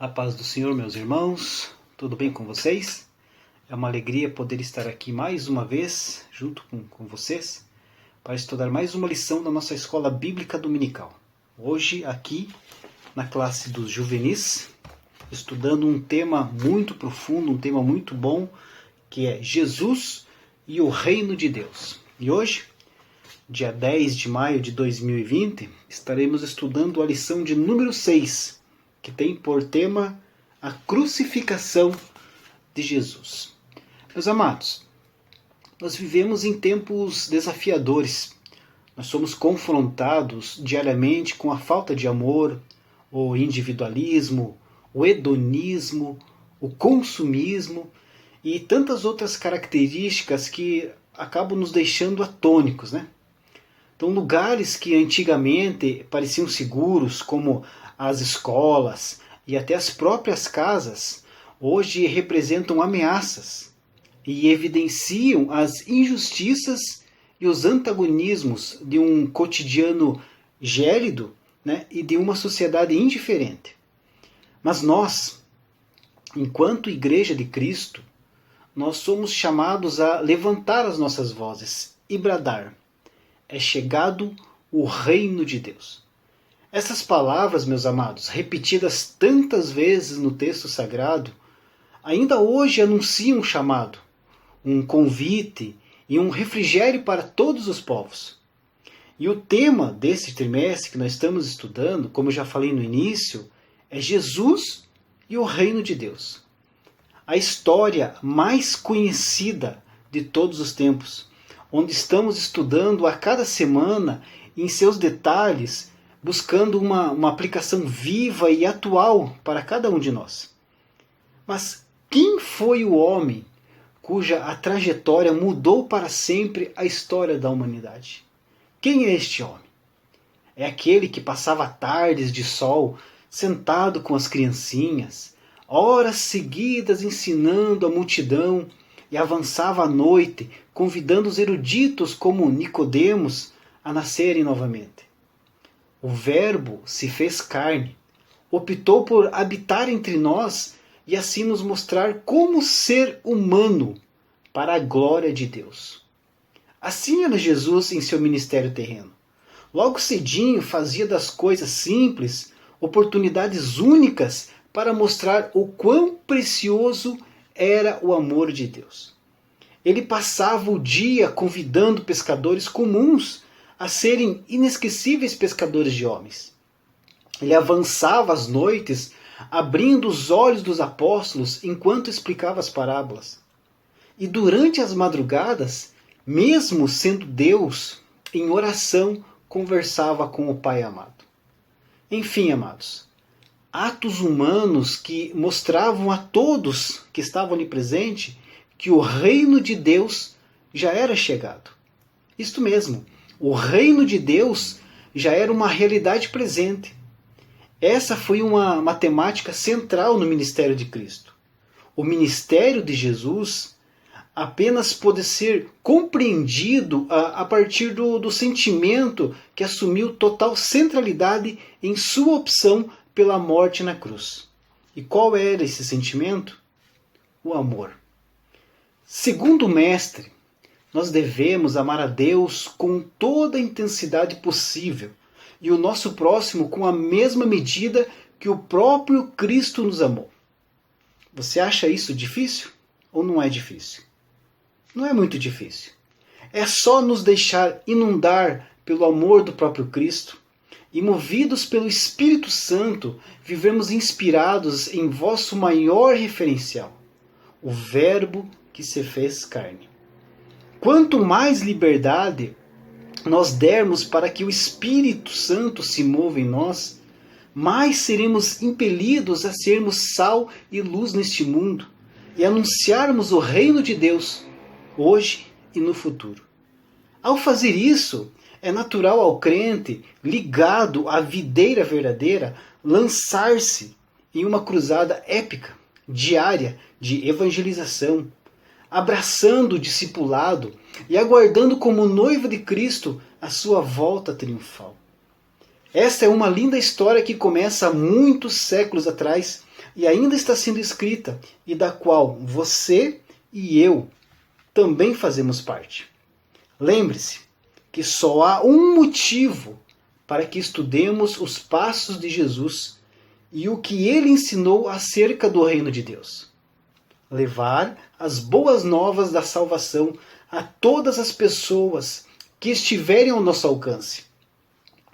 A paz do Senhor, meus irmãos, tudo bem com vocês? É uma alegria poder estar aqui mais uma vez, junto com vocês, para estudar mais uma lição da nossa escola bíblica dominical. Hoje, aqui, na classe dos juvenis, estudando um tema muito profundo, um tema muito bom, que é Jesus e o Reino de Deus. E hoje, dia 10 de maio de 2020, estaremos estudando a lição de número 6, que tem por tema a crucificação de Jesus. Meus amados, nós vivemos em tempos desafiadores. Nós somos confrontados diariamente com a falta de amor, o individualismo, o hedonismo, o consumismo e tantas outras características que acabam nos deixando atônicos, né? Então, lugares que antigamente pareciam seguros, como as escolas e até as próprias casas, hoje representam ameaças e evidenciam as injustiças e os antagonismos de um cotidiano gélido, né, e de uma sociedade indiferente. Mas nós, enquanto Igreja de Cristo, nós somos chamados a levantar as nossas vozes e bradar: é chegado o reino de Deus. Essas palavras, meus amados, repetidas tantas vezes no texto sagrado, ainda hoje anunciam um chamado, um convite e um refrigério para todos os povos. E o tema desse trimestre que nós estamos estudando, como eu já falei no início, é Jesus e o Reino de Deus. A história mais conhecida de todos os tempos, onde estamos estudando a cada semana, em seus detalhes, buscando uma aplicação viva e atual para cada um de nós. Mas quem foi o homem cuja a trajetória mudou para sempre a história da humanidade? Quem é este homem? É aquele que passava tardes de sol sentado com as criancinhas, horas seguidas ensinando a multidão, e avançava à noite, convidando os eruditos como Nicodemos a nascerem novamente. O Verbo se fez carne, optou por habitar entre nós e assim nos mostrar como ser humano para a glória de Deus. Assim era Jesus em seu ministério terreno. Logo cedinho fazia das coisas simples oportunidades únicas para mostrar o quão precioso era o amor de Deus. Ele passava o dia convidando pescadores comuns a serem inesquecíveis pescadores de homens. Ele avançava às noites, abrindo os olhos dos apóstolos enquanto explicava as parábolas. E durante as madrugadas, mesmo sendo Deus, em oração conversava com o Pai amado. Enfim, amados, atos humanos que mostravam a todos que estavam ali presentes que o reino de Deus já era chegado. Isto mesmo, o reino de Deus já era uma realidade presente. Essa foi uma matemática central no ministério de Cristo. O ministério de Jesus apenas pôde ser compreendido a partir do sentimento que assumiu total centralidade em sua opção pela morte na cruz. E qual era esse sentimento? O amor. Segundo o Mestre, nós devemos amar a Deus com toda a intensidade possível e o nosso próximo com a mesma medida que o próprio Cristo nos amou. Você acha isso difícil ou não é difícil? Não é muito difícil. É só nos deixar inundar pelo amor do próprio Cristo e, movidos pelo Espírito Santo, vivemos inspirados em vosso maior referencial, o Verbo que se fez carne. Quanto mais liberdade nós dermos para que o Espírito Santo se mova em nós, mais seremos impelidos a sermos sal e luz neste mundo e anunciarmos o reino de Deus, hoje e no futuro. Ao fazer isso, é natural ao crente, ligado à videira verdadeira, lançar-se em uma cruzada épica, diária, de evangelização, abraçando o discipulado e aguardando como noiva de Cristo a sua volta triunfal. Esta é uma linda história que começa há muitos séculos atrás e ainda está sendo escrita e da qual você e eu também fazemos parte. Lembre-se que só há um motivo para que estudemos os passos de Jesus e o que ele ensinou acerca do reino de Deus. Levar as boas novas da salvação a todas as pessoas que estiverem ao nosso alcance.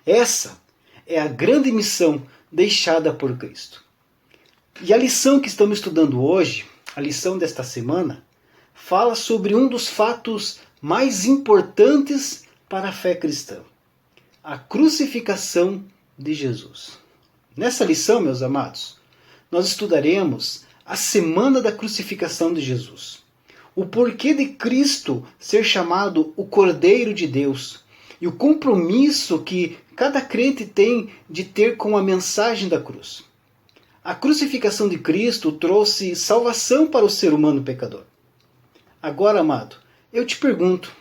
Essa é a grande missão deixada por Cristo. E a lição que estamos estudando hoje, a lição desta semana, fala sobre um dos fatos mais importantes para a fé cristã: a crucificação de Jesus. Nessa lição, meus amados, nós estudaremos a semana da crucificação de Jesus, o porquê de Cristo ser chamado o Cordeiro de Deus e o compromisso que cada crente tem de ter com a mensagem da cruz. A crucificação de Cristo trouxe salvação para o ser humano pecador. Agora, amado, eu te pergunto,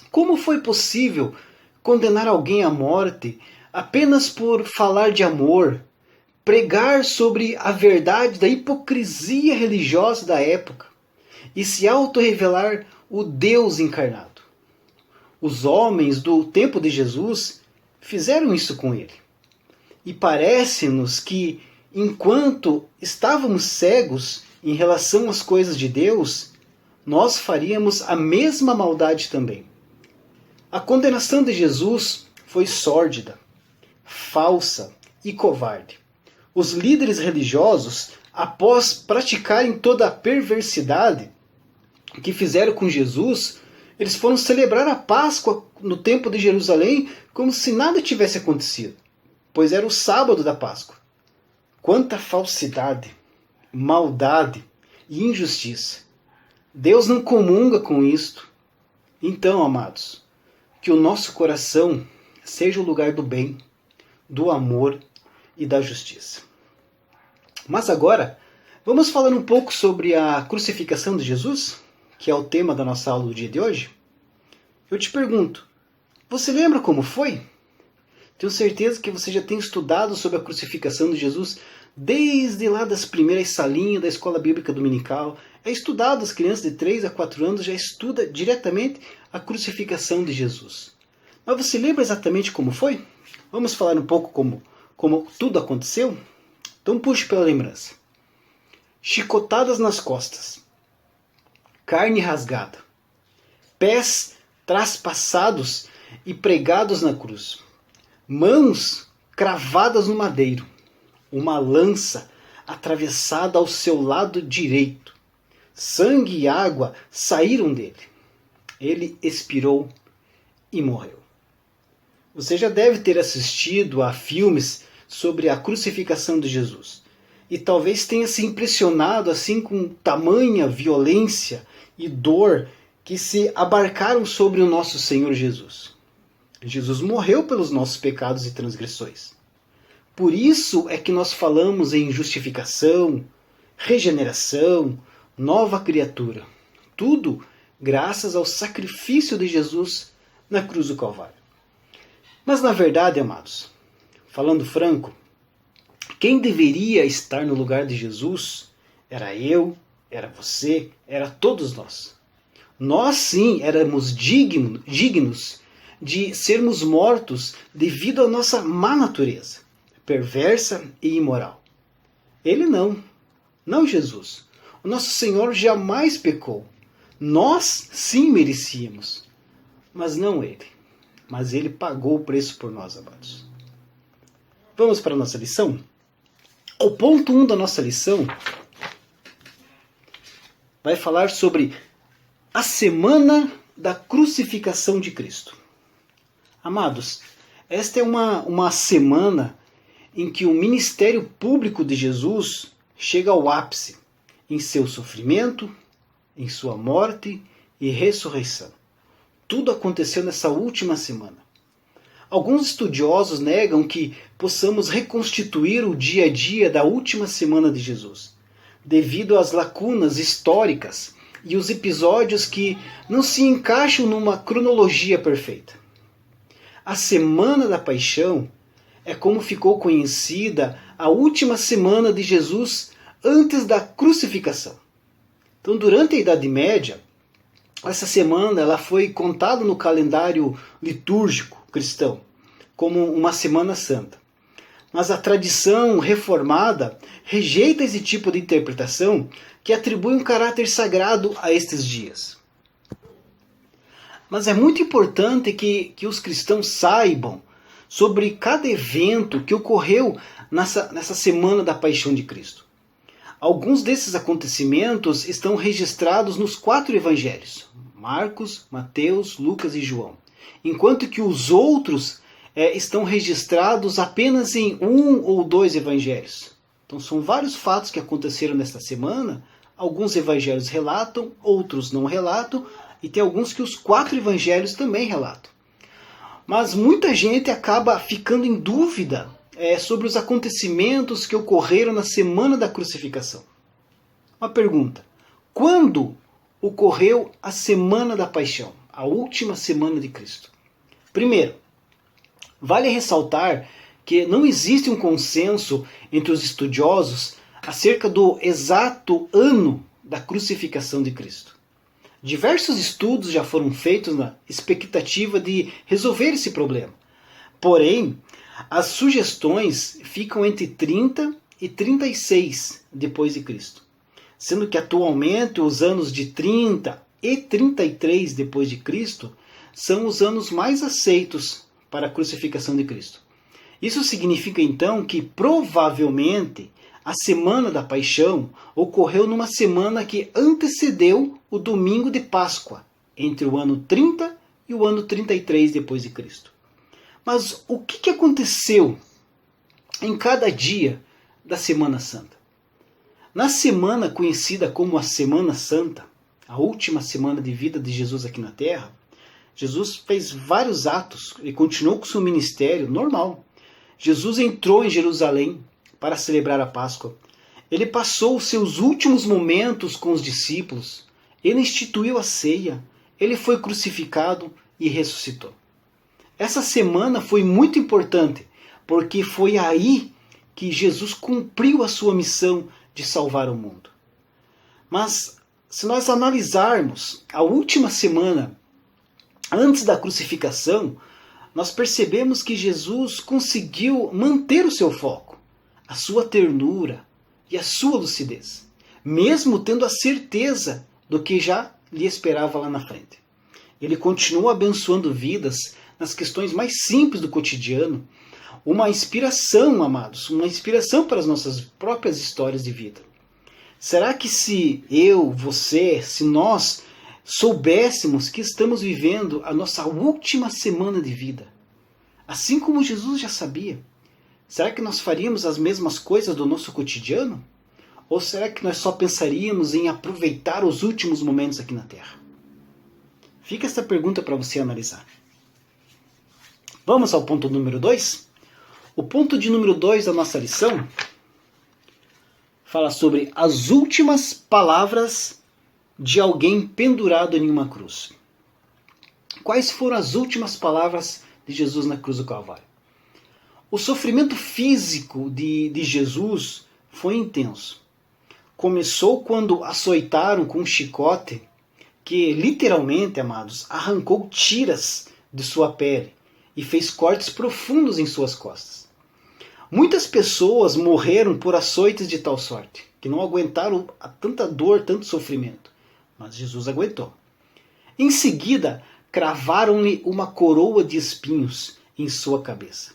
como foi possível condenar alguém à morte apenas por falar de amor, pregar sobre a verdade da hipocrisia religiosa da época e se autorrevelar o Deus encarnado? Os homens do tempo de Jesus fizeram isso com ele. E parece-nos que, enquanto estávamos cegos em relação às coisas de Deus, nós faríamos a mesma maldade também. A condenação de Jesus foi sórdida, falsa e covarde. Os líderes religiosos, após praticarem toda a perversidade que fizeram com Jesus, eles foram celebrar a Páscoa no Templo de Jerusalém como se nada tivesse acontecido, pois era o sábado da Páscoa. Quanta falsidade, maldade e injustiça! Deus não comunga com isto. Então, amados, que o nosso coração seja o lugar do bem, do amor e da justiça. Mas agora, vamos falar um pouco sobre a crucificação de Jesus, que é o tema da nossa aula do dia de hoje. Eu te pergunto, você lembra como foi? Tenho certeza que você já tem estudado sobre a crucificação de Jesus desde lá das primeiras salinhas da escola bíblica dominical. É estudado, as crianças de 3 a 4 anos já estuda diretamente a crucificação de Jesus. Mas você lembra exatamente como foi? Vamos falar um pouco como tudo aconteceu? Então puxe pela lembrança. Chicotadas nas costas, carne rasgada, pés traspassados e pregados na cruz, mãos cravadas no madeiro, uma lança atravessada ao seu lado direito. Sangue e água saíram dele. Ele expirou e morreu. Você já deve ter assistido a filmes sobre a crucificação de Jesus. E talvez tenha se impressionado assim com tamanha violência e dor que se abarcaram sobre o nosso Senhor Jesus. Jesus morreu pelos nossos pecados e transgressões. Por isso é que nós falamos em justificação, regeneração, nova criatura. Tudo graças ao sacrifício de Jesus na cruz do Calvário. Mas na verdade, amados, falando franco, quem deveria estar no lugar de Jesus era eu, era você, era todos nós. Nós sim éramos dignos de sermos mortos devido à nossa má natureza, perversa e imoral. Ele não Jesus. O nosso Senhor jamais pecou. Nós sim merecíamos, mas não ele. Mas ele pagou o preço por nós, amados. Vamos para a nossa lição? O ponto 1 da nossa lição vai falar sobre a semana da crucificação de Cristo. Amados, esta é uma semana em que o ministério público de Jesus chega ao ápice em seu sofrimento, em sua morte e ressurreição. Tudo aconteceu nessa última semana. Alguns estudiosos negam que possamos reconstituir o dia a dia da última semana de Jesus, devido às lacunas históricas e os episódios que não se encaixam numa cronologia perfeita. A Semana da Paixão é como ficou conhecida a última semana de Jesus antes da crucificação. Então, durante a Idade Média, essa semana ela foi contada no calendário litúrgico cristão como uma Semana Santa. Mas a tradição reformada rejeita esse tipo de interpretação que atribui um caráter sagrado a estes dias. Mas é muito importante que os cristãos saibam sobre cada evento que ocorreu nessa semana da Paixão de Cristo. Alguns desses acontecimentos estão registrados nos 4 evangelhos, Marcos, Mateus, Lucas e João, enquanto que os outros estão registrados apenas em 1 ou 2 evangelhos. Então são vários fatos que aconteceram nesta semana, alguns evangelhos relatam, outros não relatam, e tem alguns que os 4 evangelhos também relatam. Mas muita gente acaba ficando em dúvida sobre os acontecimentos que ocorreram na semana da crucificação. Uma pergunta: quando ocorreu a semana da paixão, a última semana de Cristo? Primeiro, vale ressaltar que não existe um consenso entre os estudiosos acerca do exato ano da crucificação de Cristo. Diversos estudos já foram feitos na expectativa de resolver esse problema. Porém, as sugestões ficam entre 30 e 36 depois de Cristo, sendo que atualmente os anos de 30 e 33 depois de Cristo são os anos mais aceitos para a crucificação de Cristo. Isso significa então que provavelmente a semana da paixão ocorreu numa semana que antecedeu o domingo de Páscoa, entre o ano 30 e o ano 33 depois de Cristo. Mas o que aconteceu em cada dia da Semana Santa? Na semana conhecida como a Semana Santa, a última semana de vida de Jesus aqui na Terra, Jesus fez vários atos e continuou com seu ministério normal. Jesus entrou em Jerusalém para celebrar a Páscoa. Ele passou os seus últimos momentos com os discípulos. Ele instituiu a ceia. Ele foi crucificado e ressuscitou. Essa semana foi muito importante, porque foi aí que Jesus cumpriu a sua missão de salvar o mundo. Mas, se nós analisarmos a última semana antes da crucificação, nós percebemos que Jesus conseguiu manter o seu foco, a sua ternura e a sua lucidez, mesmo tendo a certeza do que já lhe esperava lá na frente. Ele continuou abençoando vidas nas questões mais simples do cotidiano, uma inspiração, amados, uma inspiração para as nossas próprias histórias de vida. Será que se eu, você, se nós soubéssemos que estamos vivendo a nossa última semana de vida, assim como Jesus já sabia, será que nós faríamos as mesmas coisas do nosso cotidiano? Ou será que nós só pensaríamos em aproveitar os últimos momentos aqui na Terra? Fica essa pergunta para você analisar. Vamos ao ponto número 2? O ponto de número 2 da nossa lição fala sobre as últimas palavras de alguém pendurado em uma cruz. Quais foram as últimas palavras de Jesus na cruz do Calvário? O sofrimento físico de Jesus foi intenso. Começou quando açoitaram com um chicote que, literalmente, amados, arrancou tiras de sua pele e fez cortes profundos em suas costas. Muitas pessoas morreram por açoites de tal sorte, que não aguentaram a tanta dor, tanto sofrimento. Mas Jesus aguentou. Em seguida, cravaram-lhe uma coroa de espinhos em sua cabeça.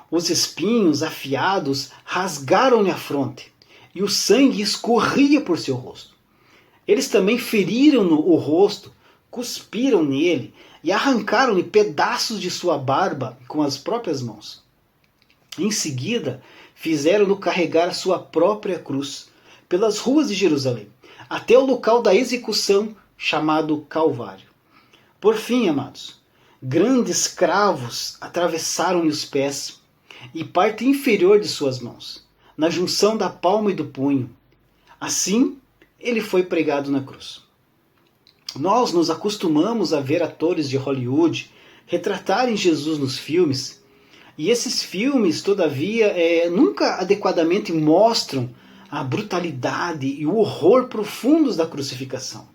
Os espinhos afiados rasgaram-lhe a fronte, e o sangue escorria por seu rosto. Eles também feriram-no o rosto, cuspiram nele e arrancaram-lhe pedaços de sua barba com as próprias mãos. Em seguida, fizeram-no carregar a sua própria cruz pelas ruas de Jerusalém, até o local da execução, chamado Calvário. Por fim, amados, grandes cravos atravessaram-lhe os pés e parte inferior de suas mãos, na junção da palma e do punho. Assim, ele foi pregado na cruz. Nós nos acostumamos a ver atores de Hollywood retratarem Jesus nos filmes E esses filmes, todavia, nunca adequadamente mostram a brutalidade e o horror profundos da crucificação.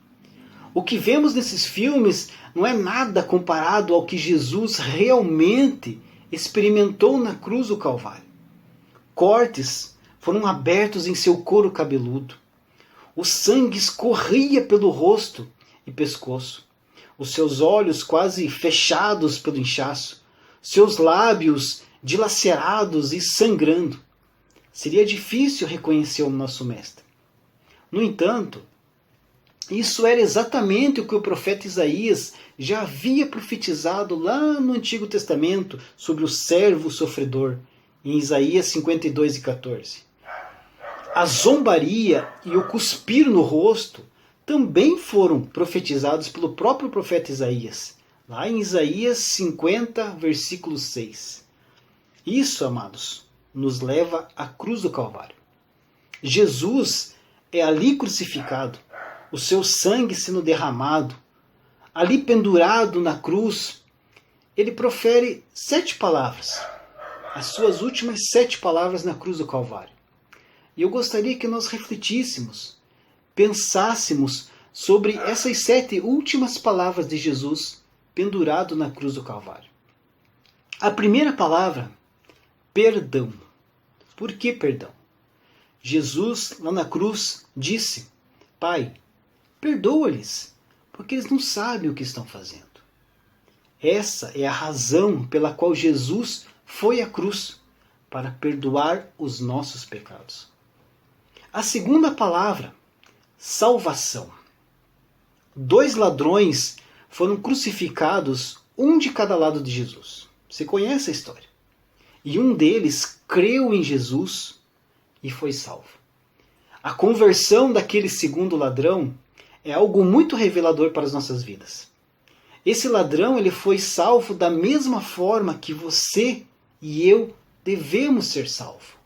O que vemos nesses filmes não é nada comparado ao que Jesus realmente experimentou na cruz do Calvário. Cortes foram abertos em seu couro cabeludo. O sangue escorria pelo rosto e pescoço. Os seus olhos quase fechados pelo inchaço. Seus lábios dilacerados e sangrando. Seria difícil reconhecer o nosso Mestre. No entanto, isso era exatamente o que o profeta Isaías já havia profetizado lá no Antigo Testamento sobre o servo sofredor, em Isaías 52:14. A zombaria e o cuspir no rosto também foram profetizados pelo próprio profeta Isaías, lá em Isaías 50, versículo 6. Isso, amados, nos leva à cruz do Calvário. Jesus é ali crucificado, o seu sangue sendo derramado, ali pendurado na cruz. Ele profere 7 palavras, as suas últimas 7 palavras na cruz do Calvário. E eu gostaria que nós refletíssemos, pensássemos sobre essas 7 últimas palavras de Jesus pendurado na cruz do Calvário. A primeira palavra, perdão. Por que perdão? Jesus, lá na cruz, disse: Pai, perdoa-lhes, porque eles não sabem o que estão fazendo. Essa é a razão pela qual Jesus foi à cruz, para perdoar os nossos pecados. A segunda palavra, salvação. 2 ladrões foram crucificados, um de cada lado de Jesus. Você conhece a história. E um deles creu em Jesus e foi salvo. A conversão daquele segundo ladrão é algo muito revelador para as nossas vidas. Esse ladrão ele foi salvo da mesma forma que você e eu devemos ser salvos.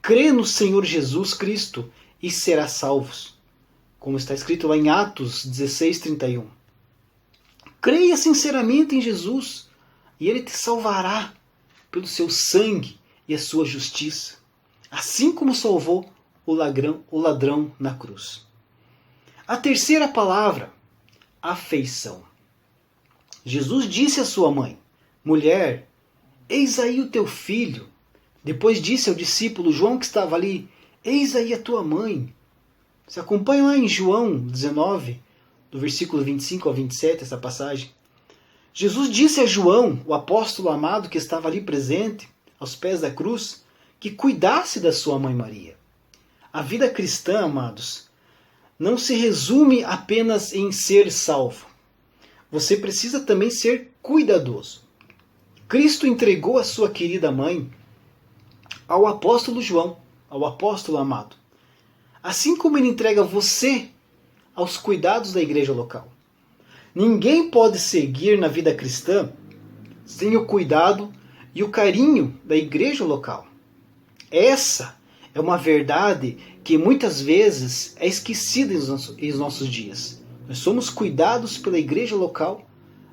Crê no Senhor Jesus Cristo e será salvos, como está escrito lá em Atos 16:31. Creia sinceramente em Jesus e Ele te salvará pelo seu sangue e a sua justiça, assim como salvou o ladrão na cruz. A terceira palavra, afeição. Jesus disse à sua mãe: mulher, eis aí o teu filho. Depois disse ao discípulo João que estava ali: eis aí a tua mãe. Você acompanha lá em João 19, do versículo 25 ao 27, essa passagem. Jesus disse a João, o apóstolo amado que estava ali presente, aos pés da cruz, que cuidasse da sua mãe Maria. A vida cristã, amados, não se resume apenas em ser salvo. Você precisa também ser cuidadoso. Cristo entregou a sua querida mãe ao apóstolo João, ao apóstolo amado. Assim como ele entrega você aos cuidados da igreja local. Ninguém pode seguir na vida cristã sem o cuidado e o carinho da igreja local. Essa é uma verdade que muitas vezes é esquecida em nossos dias. Nós somos cuidados pela igreja local,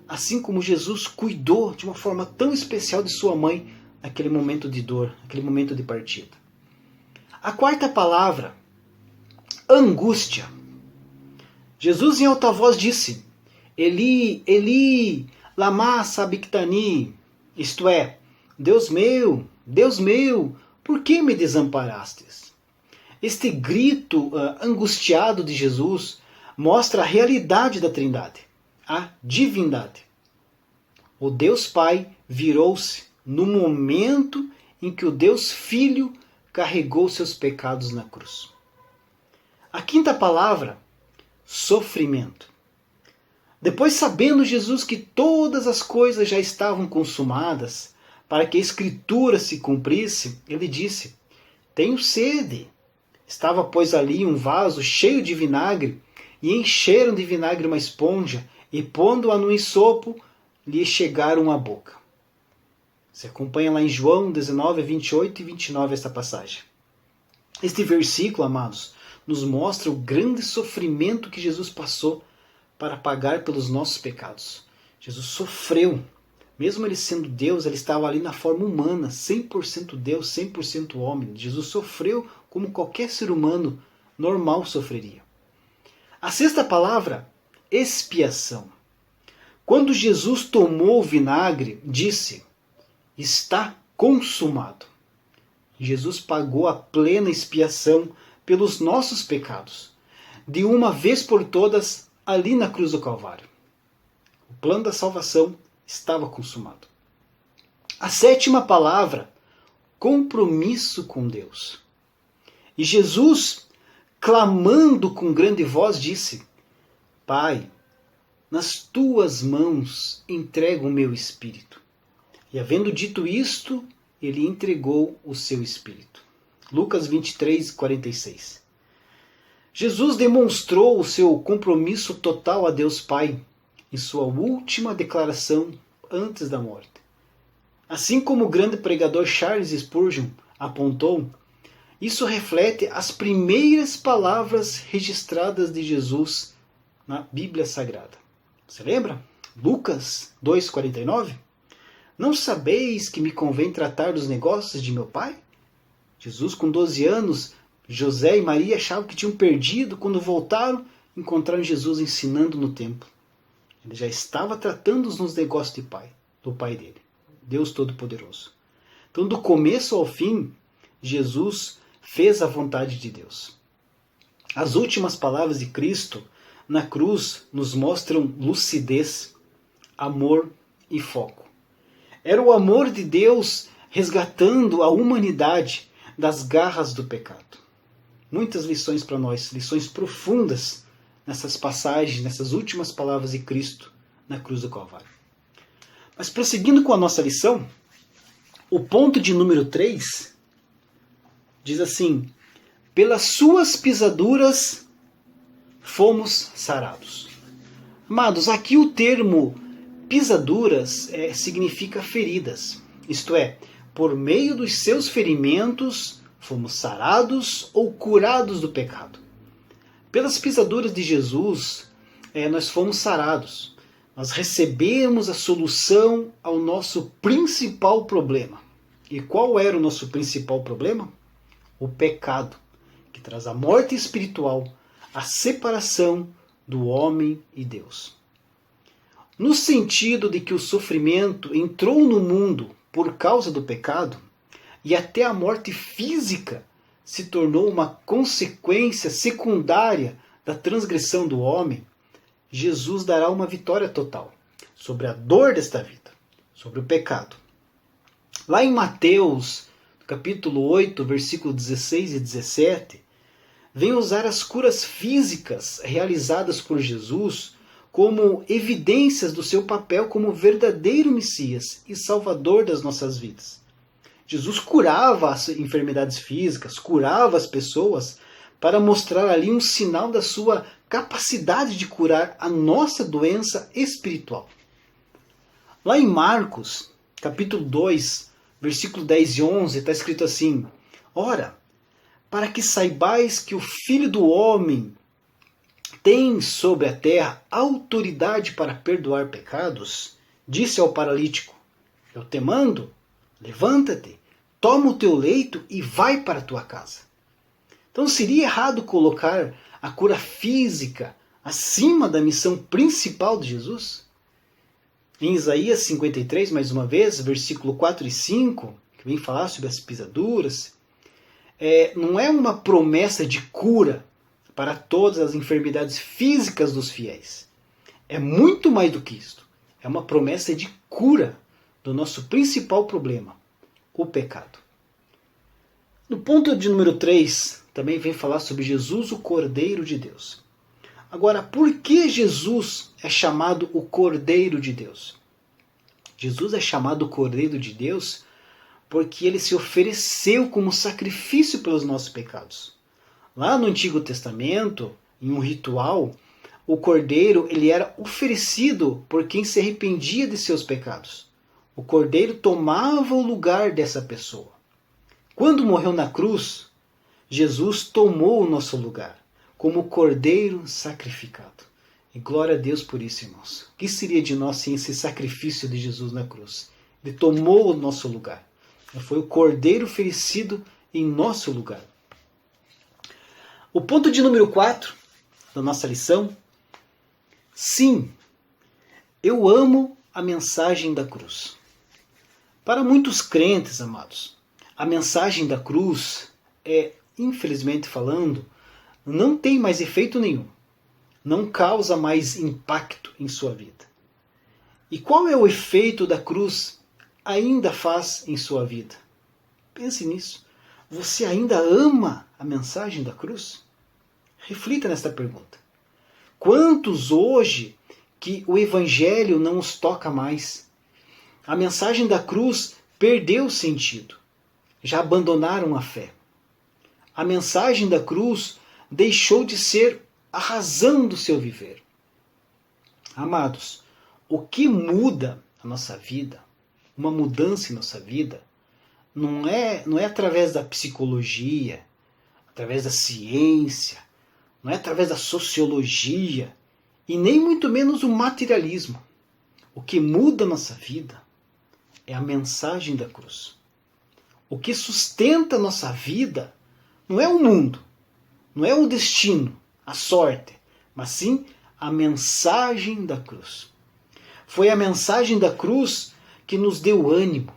assim como Jesus cuidou de uma forma tão especial de sua mãe naquele momento de dor, naquele momento de partida. A quarta palavra, angústia. Jesus em alta voz disse: Eli, Eli, lama sabachthani, isto é, Deus meu, por que me desamparastes? Este grito angustiado de Jesus mostra a realidade da Trindade, a divindade. O Deus Pai virou-se no momento em que o Deus Filho carregou seus pecados na cruz. A quinta palavra, sofrimento. Depois, sabendo Jesus que todas as coisas já estavam consumadas, para que a Escritura se cumprisse, ele disse: tenho sede. Estava, pois, ali um vaso cheio de vinagre, e encheram de vinagre uma esponja, e pondo-a no ensopo, lhe chegaram à boca. Você acompanha lá em João 19, 28 e 29 esta passagem. Este versículo, amados, nos mostra o grande sofrimento que Jesus passou para pagar pelos nossos pecados. Jesus sofreu Mesmo ele sendo Deus, ele estava ali na forma humana, 100% Deus, 100% homem. Jesus sofreu como qualquer ser humano normal sofreria. A sexta palavra, expiação. Quando Jesus tomou o vinagre, disse: está consumado. Jesus pagou a plena expiação pelos nossos pecados, de uma vez por todas, ali na cruz do Calvário. O plano da salvação estava consumado. A sétima palavra, compromisso com Deus. E Jesus, clamando com grande voz, disse: Pai, nas tuas mãos entrego o meu espírito. E havendo dito isto, ele entregou o seu espírito. Lucas 23, 46. Jesus demonstrou o seu compromisso total a Deus Pai em sua última declaração antes da morte. Assim como o grande pregador Charles Spurgeon apontou, isso reflete as primeiras palavras registradas de Jesus na Bíblia Sagrada. Você lembra? Lucas 2,49? Não sabeis que me convém tratar dos negócios de meu pai? Jesus, com 12 anos, José e Maria achavam que tinham perdido. Quando voltaram, encontraram Jesus ensinando no templo. Ele já estava tratando nos negócios do pai dele, Deus Todo-Poderoso. Então, do começo ao fim, Jesus fez a vontade de Deus. As últimas palavras de Cristo na cruz nos mostram lucidez, amor e foco. Era o amor de Deus resgatando a humanidade das garras do pecado. Muitas lições para nós, lições profundas nessas passagens, nessas últimas palavras de Cristo na cruz do Calvário. Mas prosseguindo com a nossa lição, o ponto de número 3 diz assim: pelas suas pisaduras fomos sarados. Amados, aqui o termo pisaduras significa feridas. Isto é, por meio dos seus ferimentos fomos sarados ou curados do pecado. Pelas pisaduras de Jesus, nós fomos sarados. Nós recebemos a solução ao nosso principal problema. E qual era o nosso principal problema? O pecado, que traz a morte espiritual, a separação do homem e Deus. No sentido de que o sofrimento entrou no mundo por causa do pecado, e até a morte física se tornou uma consequência secundária da transgressão do homem, Jesus dará uma vitória total sobre a dor desta vida, sobre o pecado. Lá em Mateus, capítulo 8, versículos 16 e 17, vem usar as curas físicas realizadas por Jesus como evidências do seu papel como verdadeiro Messias e Salvador das nossas vidas. Jesus curava as enfermidades físicas, curava as pessoas para mostrar ali um sinal da sua capacidade de curar a nossa doença espiritual. Lá em Marcos, capítulo 2, versículo 10 e 11, está escrito assim: ora, para que saibais que o Filho do Homem tem sobre a terra autoridade para perdoar pecados, disse ao paralítico: eu te mando, levanta-te, toma o teu leito e vai para a tua casa. Então seria errado colocar a cura física acima da missão principal de Jesus? Em Isaías 53, mais uma vez, versículo 4 e 5, que vem falar sobre as pisaduras, não é uma promessa de cura para todas as enfermidades físicas dos fiéis. É muito mais do que isto. É uma promessa de cura do nosso principal problema, o pecado. No ponto de número 3, também vem falar sobre Jesus, o Cordeiro de Deus. Agora, por que Jesus é chamado o Cordeiro de Deus? Jesus é chamado o Cordeiro de Deus porque ele se ofereceu como sacrifício pelos nossos pecados. Lá no Antigo Testamento, em um ritual, o cordeiro ele era oferecido por quem se arrependia de seus pecados. O cordeiro tomava o lugar dessa pessoa. Quando morreu na cruz, Jesus tomou o nosso lugar como cordeiro sacrificado. E glória a Deus por isso, irmãos. O que seria de nós sem esse sacrifício de Jesus na cruz? Ele tomou o nosso lugar. Ele foi o cordeiro oferecido em nosso lugar. O ponto de número 4 da nossa lição. Sim, eu amo a mensagem da cruz. Para muitos crentes, amados, a mensagem da cruz infelizmente falando, não tem mais efeito nenhum. Não causa mais impacto em sua vida. E qual é o efeito da cruz ainda faz em sua vida? Pense nisso. Você ainda ama a mensagem da cruz? Reflita nesta pergunta. Quantos hoje que o Evangelho não os toca mais? A mensagem da cruz perdeu o sentido. Já abandonaram a fé. A mensagem da cruz deixou de ser a razão do seu viver. Amados, o que muda a nossa vida, uma mudança em nossa vida, não é através da psicologia, através da ciência, não é através da sociologia e nem muito menos o materialismo. O que muda a nossa vida é a mensagem da cruz. O que sustenta a nossa vida não é o mundo, não é o destino, a sorte, mas sim a mensagem da cruz. Foi a mensagem da cruz que nos deu ânimo.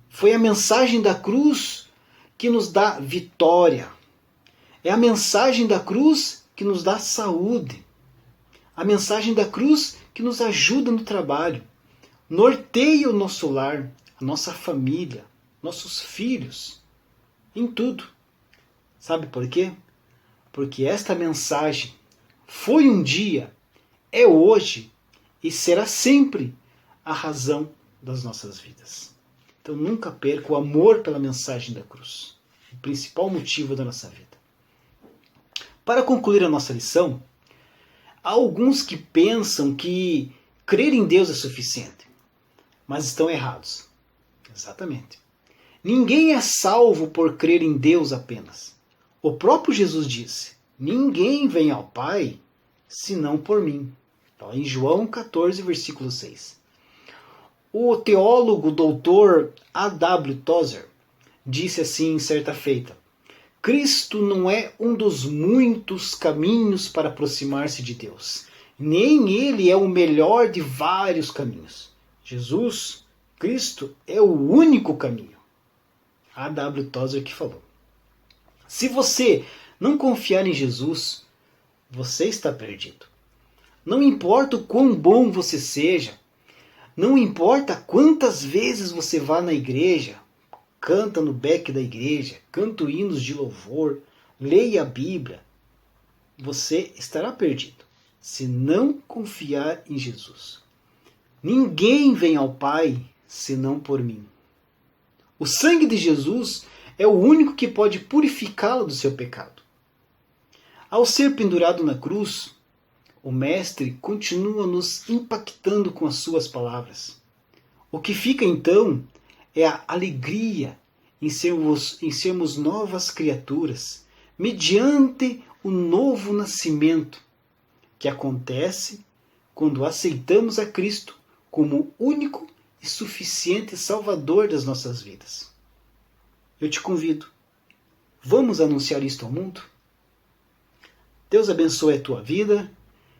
Foi a mensagem da cruz que nos dá vitória. É a mensagem da cruz que nos dá saúde. A mensagem da cruz que nos ajuda no trabalho. Norteia o nosso lar, a nossa família, nossos filhos, em tudo. Sabe por quê? Porque esta mensagem foi um dia, é hoje e será sempre a razão das nossas vidas. Então nunca perca o amor pela mensagem da cruz, o principal motivo da nossa vida. Para concluir a nossa lição, há alguns que pensam que crer em Deus é suficiente, mas estão errados. Exatamente. Ninguém é salvo por crer em Deus apenas. O próprio Jesus disse, ninguém vem ao Pai senão por mim. Então, em João 14, versículo 6. O teólogo doutor A.W. Tozer disse assim em certa feita, Cristo não é um dos muitos caminhos para aproximar-se de Deus. Nem ele é o melhor de vários caminhos. Jesus, Cristo, é o único caminho. A.W. Tozer que falou. Se você não confiar em Jesus, você está perdido. Não importa o quão bom você seja, não importa quantas vezes você vá na igreja, canta no beck da igreja, canta hinos de louvor, leia a Bíblia, você estará perdido se não confiar em Jesus. Ninguém vem ao Pai senão por mim. O sangue de Jesus é o único que pode purificá-lo do seu pecado. Ao ser pendurado na cruz, o Mestre continua nos impactando com as suas palavras. O que fica então é a alegria em sermos novas criaturas, mediante o novo nascimento, que acontece quando aceitamos a Cristo como único e suficiente Salvador das nossas vidas. Eu te convido, vamos anunciar isto ao mundo? Deus abençoe a tua vida,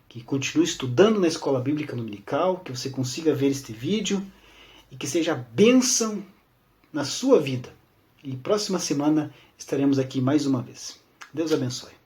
que continue estudando na Escola Bíblica Dominical, que você consiga ver este vídeo e que seja bênção na sua vida. E próxima semana estaremos aqui mais uma vez. Deus abençoe.